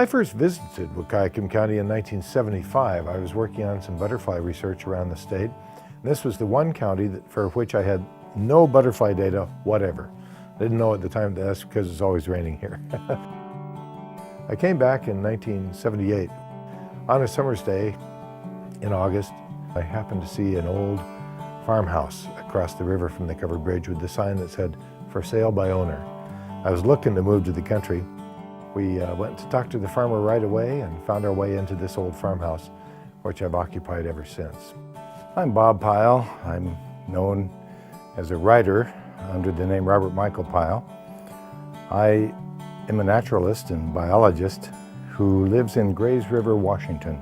I first visited Wahkiakum County in 1975. I was working on some butterfly research around the state. And this was the one county for which I had no butterfly data whatever. I didn't know at the time that's because it's always raining here. I came back in 1978. On a summer's day in August, I happened to see an old farmhouse across the river from the covered bridge with the sign that said, "For sale by owner." I was looking to move to the country. We went to talk to the farmer right away and found our way into this old farmhouse, which I've occupied ever since. I'm Bob Pyle. I'm known as a writer under the name Robert Michael Pyle. I am a naturalist and biologist who lives in Grays River, Washington,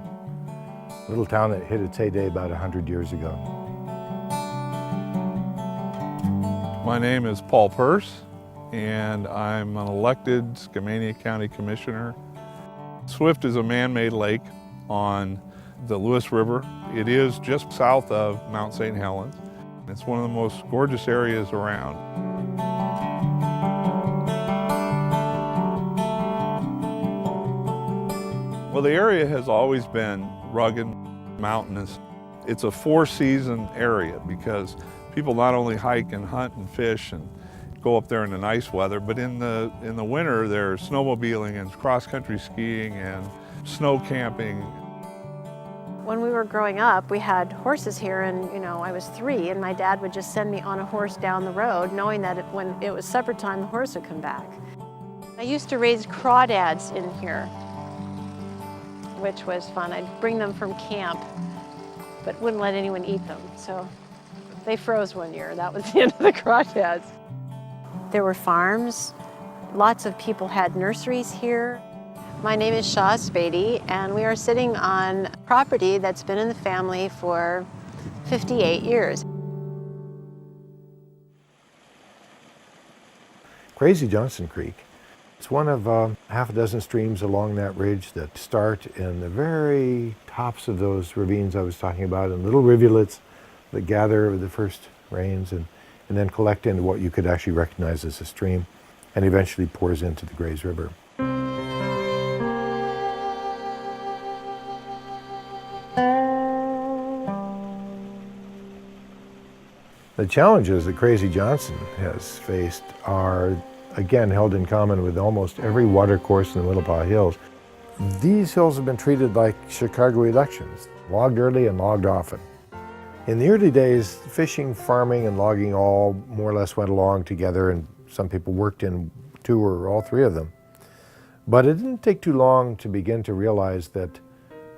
a little town that hit its heyday about 100 years ago. My name is Paul Purse, and I'm an elected Skamania County Commissioner. Swift is a man-made lake on the Lewis River. It is just south of Mount St. Helens. It's one of the most gorgeous areas around. Well, the area has always been rugged, mountainous. It's a four-season area because people not only hike and hunt and fish and go up there in the nice weather, but in the winter there's snowmobiling and cross-country skiing and snow camping. When we were growing up, we had horses here, and I was 3, and my dad would just send me on a horse down the road, knowing that when it was supper time, the horse would come back. I used to raise crawdads in here, which was fun. I'd bring them from camp, but wouldn't let anyone eat them, so they froze one year. That was the end of the crawdads. There were farms. Lots of people had nurseries here. My name is Shaw Spady, and we are sitting on property that's been in the family for 58 years. Crazy Johnson Creek. It's one of half a dozen streams along that ridge that start in the very tops of those ravines I was talking about, and little rivulets that gather with the first rains and then collect into what you could actually recognize as a stream, and eventually pours into the Grays River. The challenges that Crazy Johnson has faced are, again, held in common with almost every watercourse in the Willapa Hills. These hills have been treated like Chicago elections, logged early and logged often. In the early days, fishing, farming, and logging all more or less went along together, and some people worked in 2 or all 3 of them. But it didn't take too long to begin to realize that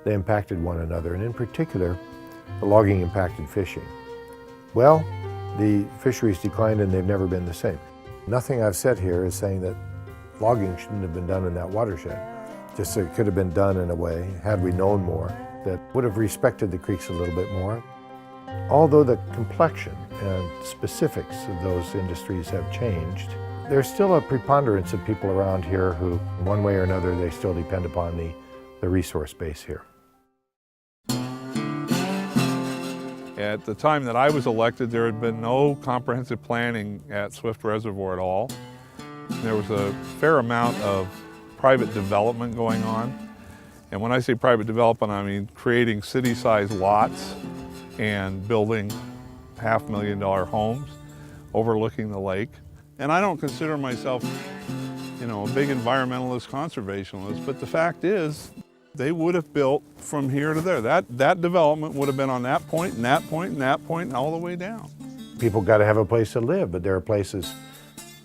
they impacted one another, and in particular, the logging impacted fishing. Well, the fisheries declined and they've never been the same. Nothing I've said here is saying that logging shouldn't have been done in that watershed. Just so it could have been done in a way, had we known more, that would have respected the creeks a little bit more. Although the complexion and specifics of those industries have changed, there's still a preponderance of people around here who, in one way or another, they still depend upon the resource base here. At the time that I was elected, there had been no comprehensive planning at Swift Reservoir at all. There was a fair amount of private development going on. And when I say private development, I mean creating city-sized lots and building $500,000 homes overlooking the lake. And I don't consider myself, a big environmentalist, conservationist, but the fact is, they would have built from here to there. That development would have been on that point, and that point, and that point, and all the way down. People got to have a place to live, but there are places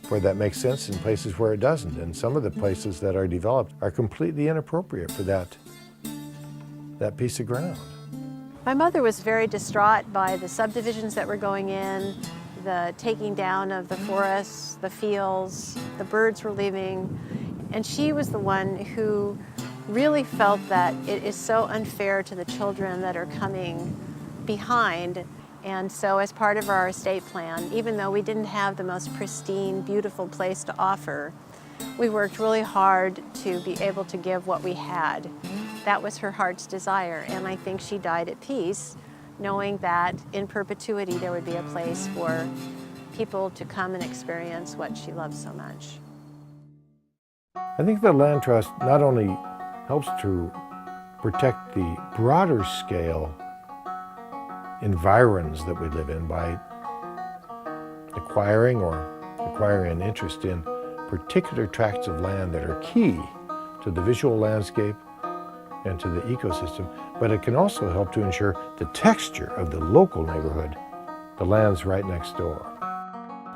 where that makes sense and places where it doesn't. And some of the places that are developed are completely inappropriate for that piece of ground. My mother was very distraught by the subdivisions that were going in, the taking down of the forests, the fields, the birds were leaving, and she was the one who really felt that it is so unfair to the children that are coming behind. And so as part of our estate plan, even though we didn't have the most pristine, beautiful place to offer, we worked really hard to be able to give what we had. That was her heart's desire, and I think she died at peace, knowing that in perpetuity there would be a place for people to come and experience what she loves so much. I think the land trust not only helps to protect the broader scale environs that we live in by acquiring an interest in particular tracts of land that are key to the visual landscape and to the ecosystem, but it can also help to ensure the texture of the local neighborhood, the lands right next door.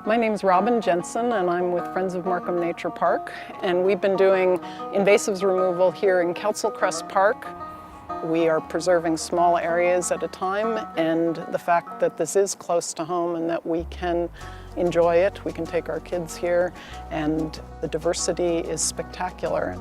My name's Robin Jensen, and I'm with Friends of Markham Nature Park, and we've been doing invasives removal here in Ketzelcrest Park. We are preserving small areas at a time, and the fact that this is close to home and that we can enjoy it, we can take our kids here, and the diversity is spectacular.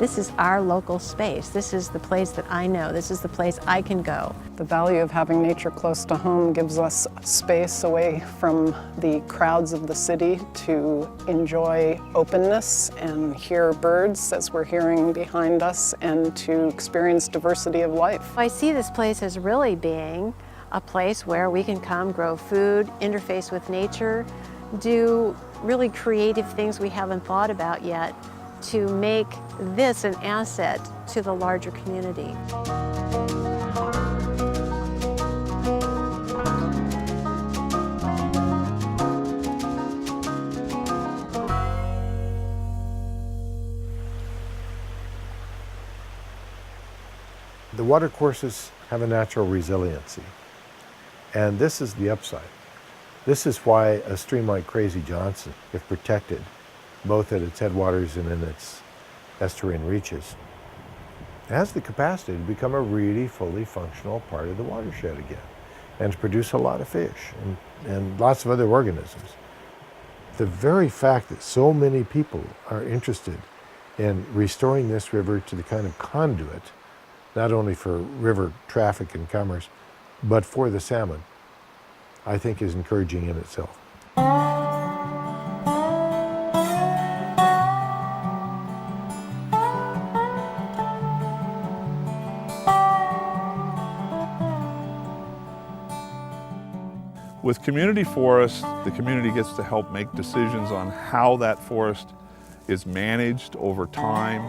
This is our local space. This is the place that I know. This is the place I can go. The value of having nature close to home gives us space away from the crowds of the city to enjoy openness and hear birds as we're hearing behind us, and to experience diversity of life. I see this place as really being a place where we can come, grow food, interface with nature, do really creative things we haven't thought about yet, to make this an asset to the larger community. The watercourses have a natural resiliency, and this is the upside. This is why a stream like Crazy Johnson, if protected, both at its headwaters and in its estuarine reaches, has the capacity to become a really fully functional part of the watershed again, and to produce a lot of fish and lots of other organisms. The very fact that so many people are interested in restoring this river to the kind of conduit, not only for river traffic and commerce, but for the salmon, I think is encouraging in itself. With community forests, the community gets to help make decisions on how that forest is managed over time,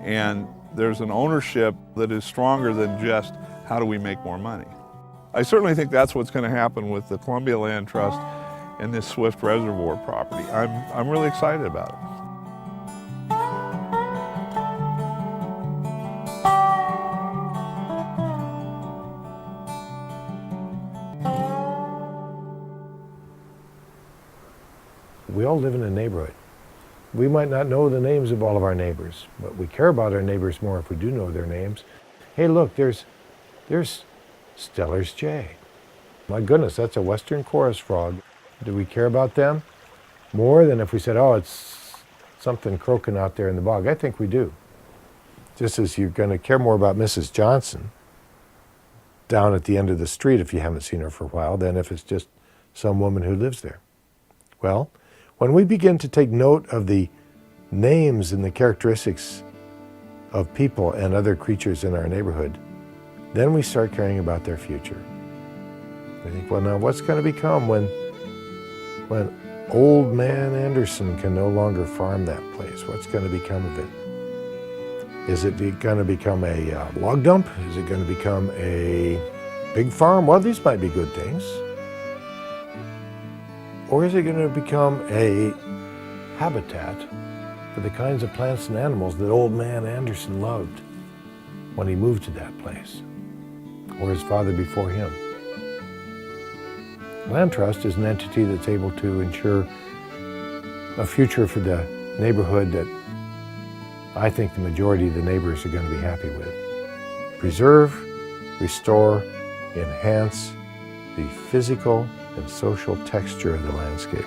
and there's an ownership that is stronger than just how do we make more money. I certainly think that's what's going to happen with the Columbia Land Trust and this Swift Reservoir property. I'm really excited about it. We all live in a neighborhood. We might not know the names of all of our neighbors, but we care about our neighbors more if we do know their names. Hey, look, there's Steller's jay. My goodness, that's a western chorus frog. Do we care about them more than if we said, oh, it's something croaking out there in the bog? I think we do. Just as you're going to care more about Mrs. Johnson down at the end of the street if you haven't seen her for a while than if it's just some woman who lives there. Well, when we begin to take note of the names and the characteristics of people and other creatures in our neighborhood, then we start caring about their future. I think, well, now what's going to become when old man Anderson can no longer farm that place? What's going to become of it? Is it going to become a log dump? Is it going to become a big farm? Well, these might be good things. Or is it going to become a habitat for the kinds of plants and animals that old man Anderson loved when he moved to that place, or his father before him? Land Trust is an entity that's able to ensure a future for the neighborhood that I think the majority of the neighbors are going to be happy with. Preserve, restore, enhance the physical and social texture of the landscape.